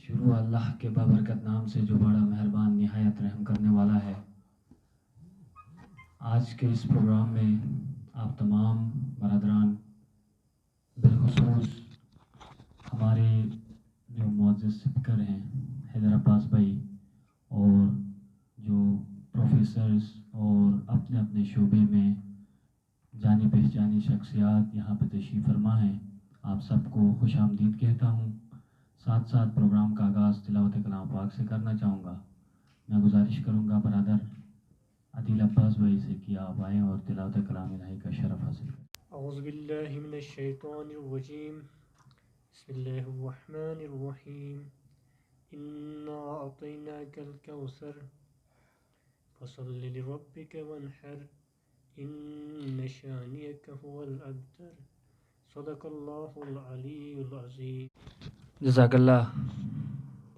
शुरू अल्लाह के बाबरकत नाम से जो बड़ा मेहरबान निहायत रहम करने वाला है। आज के इस प्रोग्राम में आप तमाम बरदरान, बिलखुसूस हमारे जो मुअज़्ज़िज़ स्पीकर हैं हैदर अब्बास भाई, और जो प्रोफेसर्स और अपने अपने शोबे में जानी पहचानी शख्सियात यहाँ पे तशरीफ़ फरमा हैं, आप सबको खुश आमदीद कहता हूँ। साथ साथ प्रोग्राम का आगाज़ तिलावत कलाम पाक से करना चाहूँगा। मैं गुजारिश करूँगा बरदर अदील अब्बास भाई से कि आप आएँ और तिलावत कलाम इलाही का शरफ़ हासिल करें। औज़ु बिल्लाहि मिनश शैतानिर रजीम। बिस्मिल्लाहिर रहमानिर रहीम। इन्ना अतैनाकल कौसर फसल्लि लिरब्बिका वन्हर इन्न शानियका हुवल अब्तर। सदक़ल्लाहुल अलीयुल अज़ीम। जज़ाकल्लाह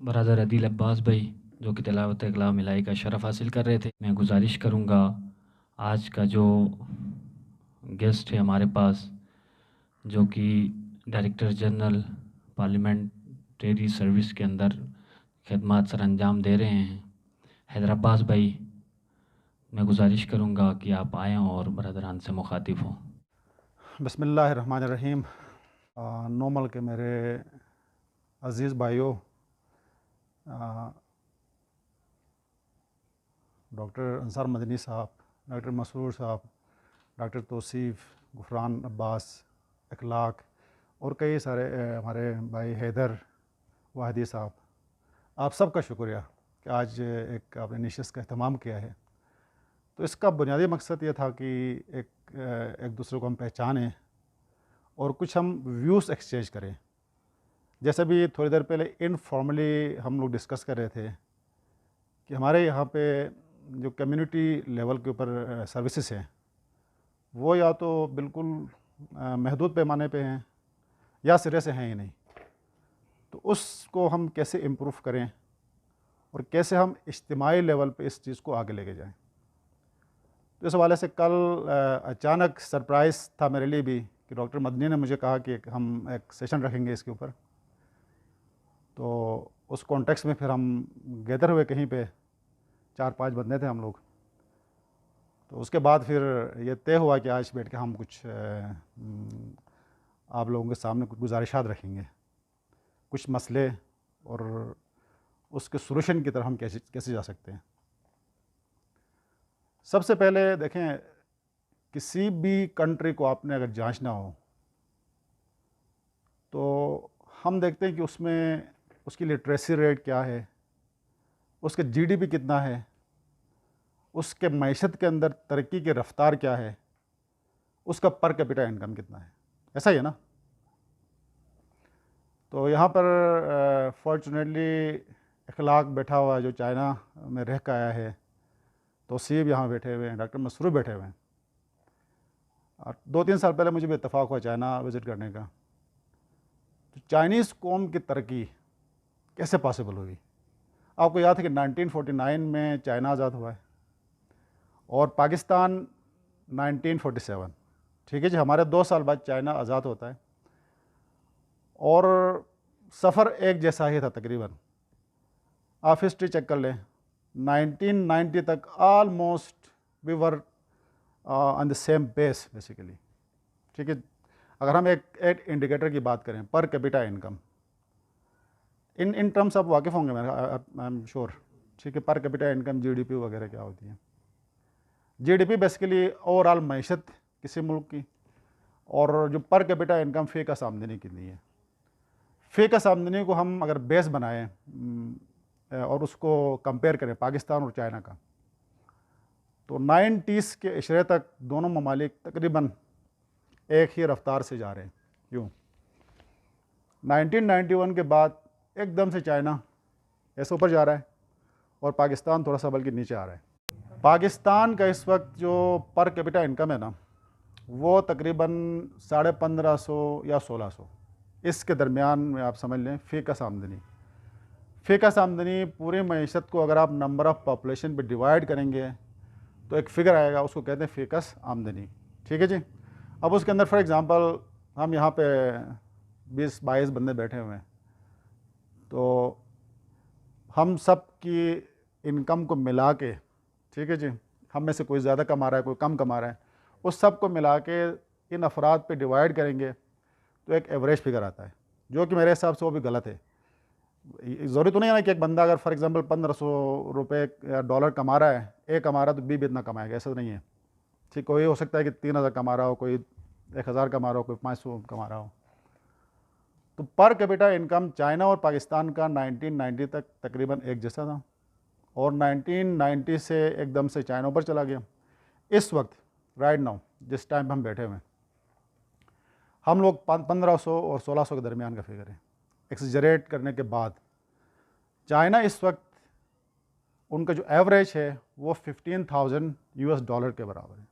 बरदर अदील अब्बास भाई जो कि तिलावत कलाम इलाही का शरफ़ हासिल कर रहे थे। मैं गुजारिश करूँगा आज का जो गेस्ट है हमारे पास, जो कि डायरेक्टर जनरल पार्लियामेंट्री सर्विस के अंदर खिदमत सर अंजाम दे रहे हैं, हैदर अब्बास भाई, मैं गुजारिश करूँगा कि आप आएँ और बरदरान से मुखातिब हों। बिस्मिल्लाहिर्रहमानिर्रहीम। नॉर्मल के मेरे अज़ीज़ भाइयों, डॉक्टर अंसार मदनी साहब, डॉक्टर मसरूर साहब, डॉक्टर तौसीफ़, गुफरान अब्बास, अखलाक और कई सारे हमारे भाई हैदर वाहिदी साहब, आप सबका शुक्रिया कि आज एक आपने नशिस्त का अहतमाम किया है। तो इसका बुनियादी मकसद ये था कि एक दूसरे को हम पहचानें और कुछ हम व्यूज़ एक्सचेंज करें। जैसे भी थोड़ी देर पहले इनफॉर्मली हम लोग डिस्कस कर रहे थे कि हमारे यहाँ पे जो कम्युनिटी लेवल के ऊपर सर्विसेज हैं वो या तो बिल्कुल महदूद पैमाने पे हैं या सिरे से हैं ही नहीं। तो उसको हम कैसे इम्प्रूव करें और कैसे हम इज्तिमाई लेवल पे इस चीज़ को आगे लेके जाएं। तो इस हवाले से कल अचानक सरप्राइज़ था मेरे लिए भी कि डॉक्टर मदनी ने मुझे कहा कि हम एक सेशन रखेंगे इसके ऊपर। तो उस कॉन्टेक्स्ट में फिर हम गैदर हुए कहीं पे, 4-5 बंदे थे हम लोग। तो उसके बाद फिर ये तय हुआ कि आज बैठ के हम कुछ आप लोगों के सामने कुछ गुजारिशात रखेंगे, कुछ मसले और उसके सोल्यूशन की तरफ हम कैसे जा सकते हैं। सबसे पहले देखें, किसी भी कंट्री को आपने अगर जांचना हो तो हम देखते हैं कि उसमें उसकी लिटरेसी रेट क्या है, उसके जीडीपी कितना है, उसके मईशत के अंदर तरक्की की रफ्तार क्या है, उसका पर कैपिटा इनकम कितना है। ऐसा ही है ना। तो यहाँ पर फॉर्चुनेटली अखलाक बैठा हुआ है जो चाइना में रह कर आया है, तौसीब यहाँ बैठे हुए हैं, डॉक्टर मसरूर बैठे हुए हैं। और 2-3 साल पहले मुझे भी इत्तेफाक हुआ चाइना विज़िट करने का। तो चाइनीज़ कौम की तरक्की कैसे पॉसिबल हुई। आपको याद है कि 1949 में चाइना आज़ाद हुआ है और पाकिस्तान 1947, ठीक है जी, हमारे 2 साल बाद चाइना आज़ाद होता है और सफ़र एक जैसा ही था तकरीबन। आप हिस्ट्री चेक कर लें, 1990 तक almost we were on the same base basically, ठीक है। अगर हम एक इंडिकेटर की बात करें, per capita income, in terms आप वाकिफ़ होंगे, आई एम श्योर, ठीक है। पर कैपिटा इनकम, जीडीपी वगैरह क्या होती है। जीडीपी बेसिकली ओवरऑल मईशत किसी मुल्क की, और जो पर कैपिटा इनकम फ़ेकस आमदनी कितनी है। फ़ेकस आमदनी को हम अगर बेस बनाएं और उसको कंपेयर करें पाकिस्तान और चाइना का, तो 90s के इशरे तक दोनों ममालिक तकरीबन एक ही रफ्तार से जा रहे हैं। यूँ 1991 के बाद एकदम से चाइना ऐसे ऊपर जा रहा है और पाकिस्तान थोड़ा सा बल्कि नीचे आ रहा है। पाकिस्तान का इस वक्त जो पर कैपिटा इनकम है ना, वो तकरीबन 1550 या 1600, इसके दरमियान में आप समझ लें फ़ेकस आमदनी। फ़ेकस आमदनी पूरी मईशत को अगर आप नंबर ऑफ़ पॉपुलेशन पे डिवाइड करेंगे तो एक फ़िगर आएगा, उसको कहते हैं फ़ेकस आमदनी, ठीक है जी। अब उसके अंदर फॉर एग्ज़ाम्पल हम यहाँ पे 20-22 बंदे बैठे हुए हैं, तो हम सब की इनकम को मिला के, ठीक है जी, हम में से कोई ज़्यादा कमा रहा है, कोई कम कमा रहा है, उस सब को मिला के इन अफराद पे डिवाइड करेंगे तो एक एवरेज फिगर आता है, जो कि मेरे हिसाब से वो भी गलत है। ज़रूरी तो नहीं है ना कि एक बंदा अगर फॉर एग्जांपल 1500 रुपये या डॉलर कमा रहा है, ए कमा रहा है तो बी भी इतना कमाएगा, ऐसा तो नहीं है। ठीक, कोई हो सकता है कि 3000 कमा रहा हो, कोई 1000 कमा रहा हो, कोई 500 कमा रहा हो। तो पर कैपिटा इनकम चाइना और पाकिस्तान का 1990 तक तकरीबन एक जैसा था, और 1990 से एकदम से चाइना ऊपर चला गया। इस वक्त राइट नाउ जिस टाइम पर हम बैठे हुए हैं, हम लोग 1500 और 1600 के दरमियान का फिगर है। एक्सजरेट करने के बाद चाइना इस वक्त उनका जो एवरेज है वो 15,000 US डॉलर के बराबर है।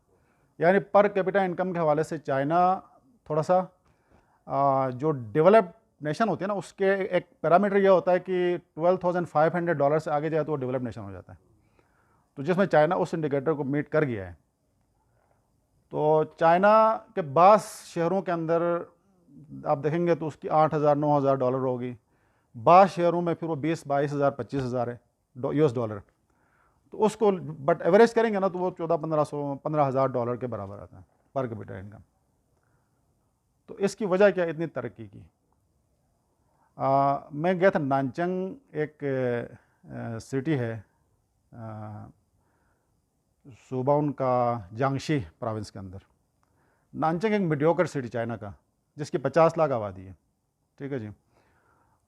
यानी पर कैपिटा इनकम के हवाले से चाइना थोड़ा सा जो डेवलप्ड नेशन होती है ना, उसके एक पैरामीटर ये होता है कि 12,500 डॉलर से आगे जाए तो वो डेवलप्ड नेशन हो जाता है। तो जिसमें चाइना उस इंडिकेटर को मीट कर गया है। तो चाइना के बाद शहरों के अंदर आप देखेंगे तो उसकी 8,000 9,000 डॉलर होगी, बाद शहरों में फिर वो 20,000 22,000 25,000 है US डॉलर। तो उसको बट एवरेज करेंगे ना तो वो 1400-1500 डॉलर के बराबर आता है पर कैपिटा इनकम। तो इसकी वजह क्या, इतनी तरक्की की। मैं गया था नानचंग, एक सिटी है, सूबा उनका जियांग्शी प्रोविंस के अंदर। नानचंग एक मीडियोकर सिटी चाइना का, जिसकी 50 लाख आबादी है, ठीक है जी।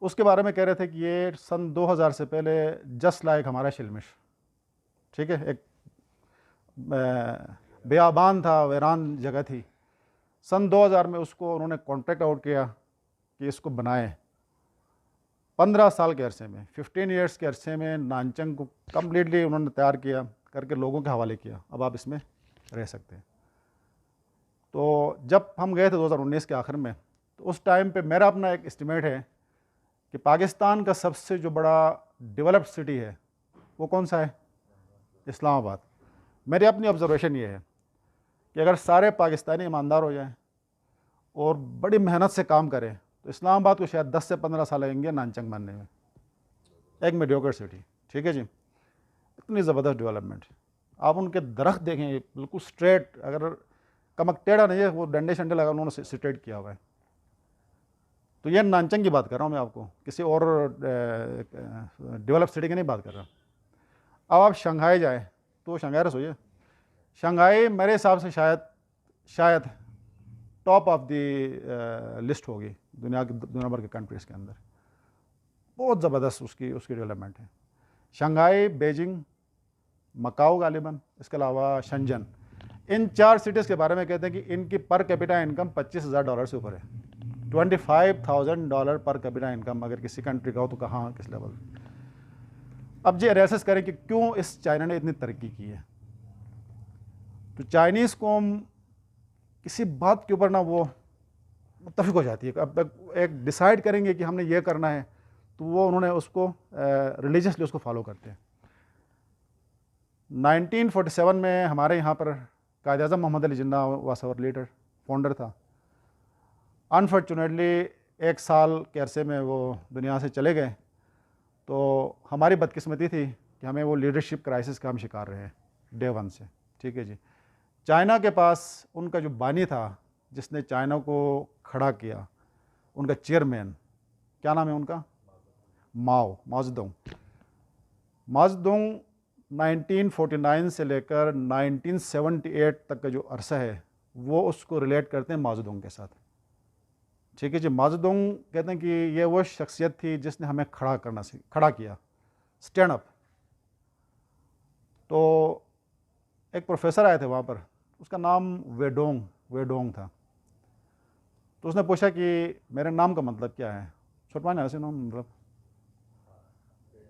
उसके बारे में कह रहे थे कि ये सन 2000 से पहले जस्ट लाइक हमारा शिलमिश, ठीक है, एक बेआबान था, वीरान जगह थी। सन 2000 में उसको उन्होंने कॉन्ट्रैक्ट आउट किया कि इसको बनाए। 15 साल के अरसे में, 15 ईयर्स के अरसे में नानचंग को कम्प्लीटली उन्होंने तैयार किया करके लोगों के हवाले किया, अब आप इसमें रह सकते हैं। तो जब हम गए थे 2019 के आखिर में, तो उस टाइम पे मेरा अपना एक एस्टिमेट है कि पाकिस्तान का सबसे जो बड़ा डेवलप्ड सिटी है वो कौन सा है, इस्लामाबाद। मेरी अपनी ऑब्जर्वेशन ये है कि अगर सारे पाकिस्तानी ईमानदार हो जाएं और बड़ी मेहनत से काम करें तो इस्लामाबाद को शायद 10 से 15 साल लगेंगे नानचंग बनने में, एक मीडियोकर सिटी, ठीक है जी। इतनी ज़बरदस्त डेवलपमेंट। आप उनके दरख्त देखें बिल्कुल स्ट्रेट, अगर कमक टेढ़ा नहीं है, वो डंडे शंडे लगा उन्होंने स्ट्रेट किया हुआ है। तो ये नानचंग की बात कर रहा हूँ मैं आपको, किसी और डेवलप सिटी की नहीं बात कर रहा। अब आप शंघाई जाए तो शंघाई रसोइए, शंघाई मेरे हिसाब से शायद टॉप ऑफ द लिस्ट होगी दुनिया भर के कंट्रीज़ के अंदर। बहुत ज़बरदस्त उसकी डेवलपमेंट है। शंघाई, बेजिंग, मकाओ गालिबन, इसके अलावा शंजन, इन 4 सिटीज़ के बारे में कहते हैं कि इनकी पर कैपिटा इनकम 25,000 डॉलर से ऊपर है। 25,000 डॉलर पर कैपिटा इनकम अगर किसी कंट्री का हो तो कहाँ किस लेवल। अब जी एनालिसिस करें कि क्यों इस चाइना ने इतनी तरक्की की है। तो चाइनीज़ कौम किसी बात के ऊपर ना वो मुत्तफिक हो जाती है। अब एक डिसाइड करेंगे कि हमने ये करना है तो वो उन्होंने उसको रिलीजियसली उसको फॉलो करते हैं। 1947 में हमारे यहाँ पर कायद आज़म Mohammad Ali Jinnah was our leader, founder था। अनफॉर्चुनेटली 1 साल के अरसे में वो दुनिया से चले गए। तो हमारी बदकिस्मती थी कि हमें वो लीडरशिप क्राइसिस का हम शिकार रहे डे 1 से, ठीक है जी। चाइना के पास उनका जो बानी था, जिसने चाइना को खड़ा किया, उनका चेयरमैन, क्या नाम है उनका, माओ ज़ेडुंग। 1949 से लेकर 1978 तक का जो अरसा है वो उसको रिलेट करते हैं माओ ज़ेडुंग के साथ, ठीक है जी। माओ ज़ेडुंग कहते हैं कि ये वो शख्सियत थी जिसने हमें खड़ा किया, स्टैंड अप। तो एक प्रोफेसर आए थे वहाँ पर, उसका नाम वेडोंग था। तो उसने पूछा कि मेरे नाम का मतलब क्या है। छोटवान ऐसे नाम मतलब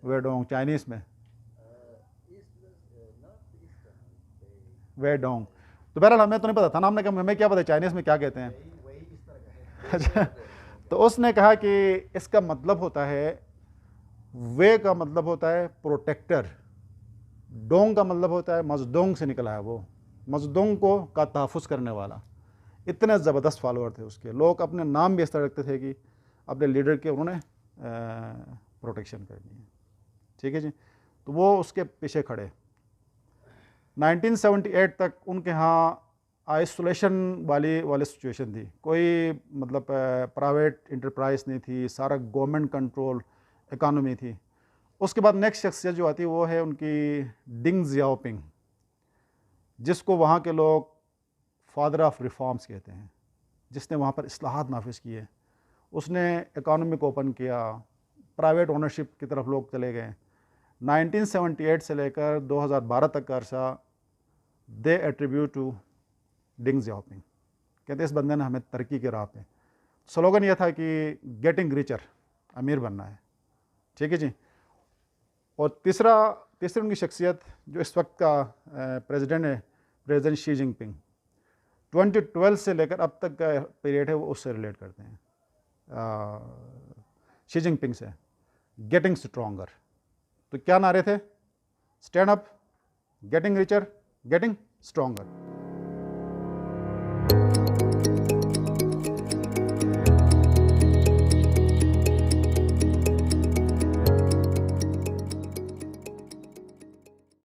वेडोंग चाइनीज़ में वेडोंग। तो बहरहाल हमें तो नहीं पता था ना, हमने कहा हमें क्या पता चाइनीज़ में क्या कहते हैं। अच्छा, तो उसने कहा कि इसका मतलब होता है, वे का मतलब होता है प्रोटेक्टर, डोंग का मतलब होता है, मजदोंग से निकला है वो, मजदोंग को का तहफ़्फ़ुज़ करने वाला। इतने ज़बरदस्त फॉलोअर थे उसके। लोग अपने नाम भी इस तरह रखते थे कि अपने लीडर के उन्होंने प्रोटेक्शन करनी है। ठीक है जी। तो वो उसके पीछे खड़े। 1978 तक उनके यहाँ आइसोलेशन वाली सिचुएशन थी, कोई मतलब प्राइवेट इंटरप्राइज नहीं थी, सारा गवर्नमेंट कंट्रोल इकानमी थी। उसके बाद नेक्स्ट शख्सियत जो आती है वो है उनकी डिंग जियाओपिंग, जिसको वहाँ के लोग फादर ऑफ रिफॉर्म्स कहते हैं, जिसने वहाँ पर इस्लाहात नाफिज किए। उसने इकानमी को ओपन किया, प्राइवेट ओनरशिप की तरफ लोग चले गए। 1978 से लेकर 2012 तक का अरसा दे एट्रीब्यूट टू डिंग जियाओपिंग। कहते इस बंदे ने हमें तरक्की की राह पे, स्लोगन यह था कि गेटिंग रिचर, अमीर बनना है, ठीक है जी। और तीसरी उनकी शख्सियत जो इस वक्त का प्रेसिडेंट है, प्रेसिडेंट शी जिनपिंग, 2012 से लेकर अब तक का पीरियड है वो उससे रिलेट करते हैं, शी जिनपिंग से। गेटिंग स्ट्रॉन्गर, तो क्या नारे थे? Stand up, getting richer, getting stronger.